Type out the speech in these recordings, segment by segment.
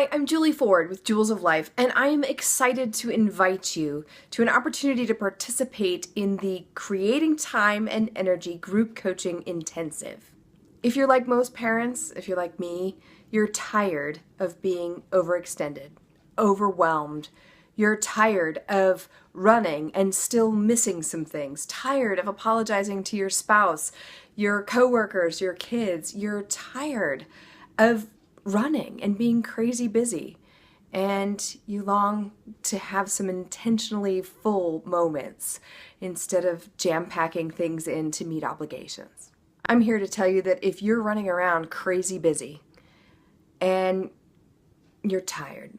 Hi, I'm Julie Ford with Julz of Life, and I am excited to invite you to an opportunity to participate in the Creating Time and Energy Group Coaching Intensive. If you're like most parents, if you're like me, you're tired of being overextended, overwhelmed. You're tired of running and still missing some things, tired of apologizing to your spouse, your coworkers, your kids. You're tired of running and being crazy busy, and you long to have some intentionally full moments instead of jam-packing things in to meet obligations. I'm here to tell you that if you're running around crazy busy and you're tired,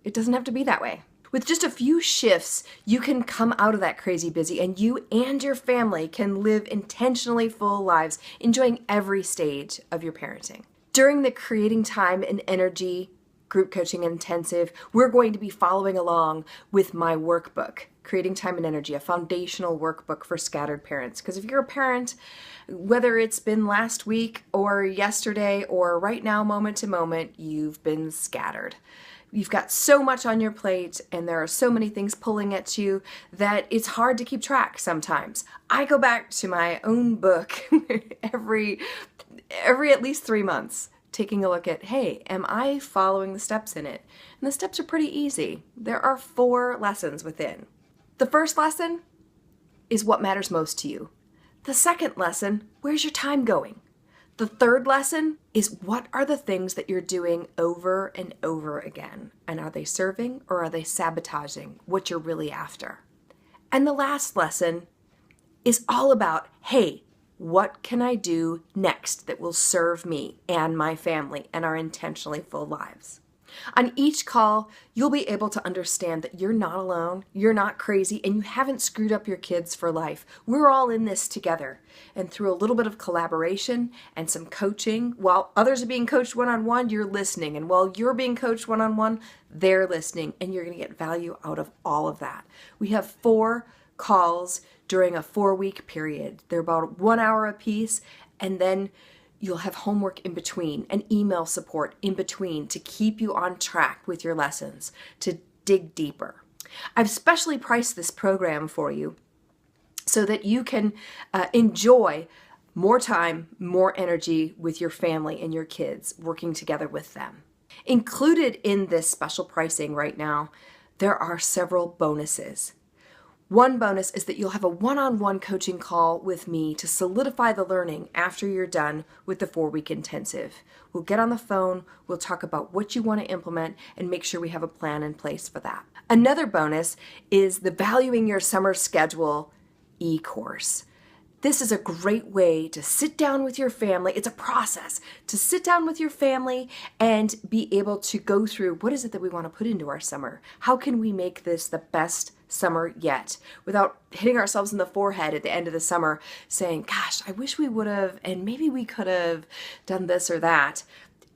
it doesn't have to be that way. With just a few shifts, you can come out of that crazy busy, and you and your family can live intentionally full lives, enjoying every stage of your parenting. During the Creating Time and Energy Group Coaching Intensive, we're going to be following along with my workbook, Creating Time and Energy, a foundational workbook for scattered parents. Because if you're a parent, whether it's been last week or yesterday or right now, moment to moment, you've been scattered. You've got so much on your plate and there are so many things pulling at you that it's hard to keep track sometimes. I go back to my own book every at least 3 months, taking a look at, hey, am I following the steps in it? And the steps are pretty easy. There are 4 lessons within. The first lesson is what matters most to you. The second lesson, where's your time going? The third lesson is what are the things that you're doing over and over again? And are they serving or are they sabotaging what you're really after? And the last lesson is all about, hey, what can I do next that will serve me and my family and our intentionally full lives? On each call, you'll be able to understand that you're not alone, you're not crazy, and you haven't screwed up your kids for life. We're all in this together. And through a little bit of collaboration and some coaching, while others are being coached one-on-one, you're listening. And while you're being coached one-on-one, they're listening. And you're going to get value out of all of that. We have 4 calls during a 4-week period. They're about 1 hour apiece, and then you'll have homework in between and email support in between to keep you on track with your lessons, to dig deeper. I've specially priced this program for you so that you can enjoy more time, more energy with your family and your kids, working together with them. Included in this special pricing right now, there are several bonuses. One bonus is that you'll have a one-on-one coaching call with me to solidify the learning after you're done with the 4-week intensive. We'll get on the phone, we'll talk about what you want to implement, and make sure we have a plan in place for that. Another bonus is the Valuing Your Summer Schedule e-course. This is a great way to sit down with your family. It's a process to sit down with your family and be able to go through what is it that we want to put into our summer? How can we make this the best summer yet without hitting ourselves in the forehead at the end of the summer saying, gosh, I wish we would have, and maybe we could have done this or that.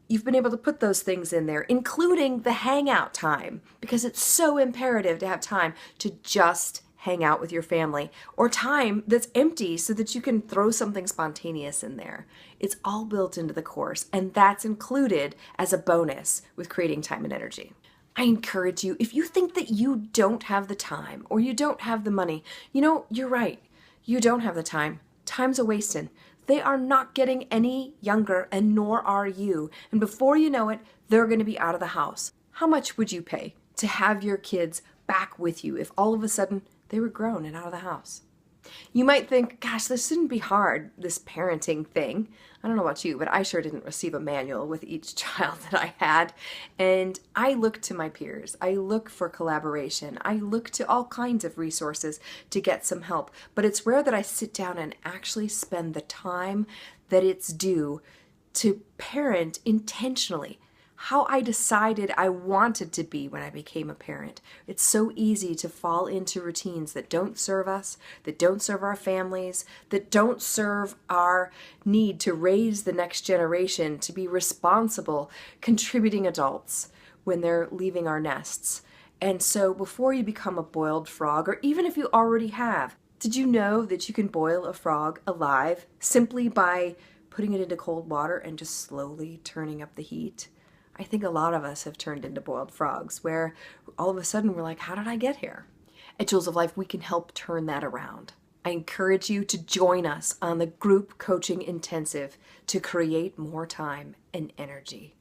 You've been able to put those things in there, including the hangout time, because it's so imperative to have time to just hang out with your family, or time that's empty so that you can throw something spontaneous in there. It's all built into the course, and that's included as a bonus with Creating Time and Energy. I encourage you, if you think that you don't have the time or you don't have the money, you're right. You don't have the time. Time's a wasting. They are not getting any younger, and nor are you. And before you know it, they're going to be out of the house. How much would you pay to have your kids back with you if all of a sudden they were grown and out of the house? You might think, gosh, this shouldn't be hard, this parenting thing. I don't know about you, but I sure didn't receive a manual with each child that I had. And I look to my peers. I look for collaboration. I look to all kinds of resources to get some help. But it's rare that I sit down and actually spend the time that it's due to parent intentionally. How I decided I wanted to be when I became a parent. It's so easy to fall into routines that don't serve us, that don't serve our families, that don't serve our need to raise the next generation to be responsible, contributing adults when they're leaving our nests. And so before you become a boiled frog, or even if you already have, did you know that you can boil a frog alive simply by putting it into cold water and just slowly turning up the heat? I think a lot of us have turned into boiled frogs, where all of a sudden we're like, how did I get here? At Julz of Life, we can help turn that around. I encourage you to join us on the group coaching intensive to create more time and energy.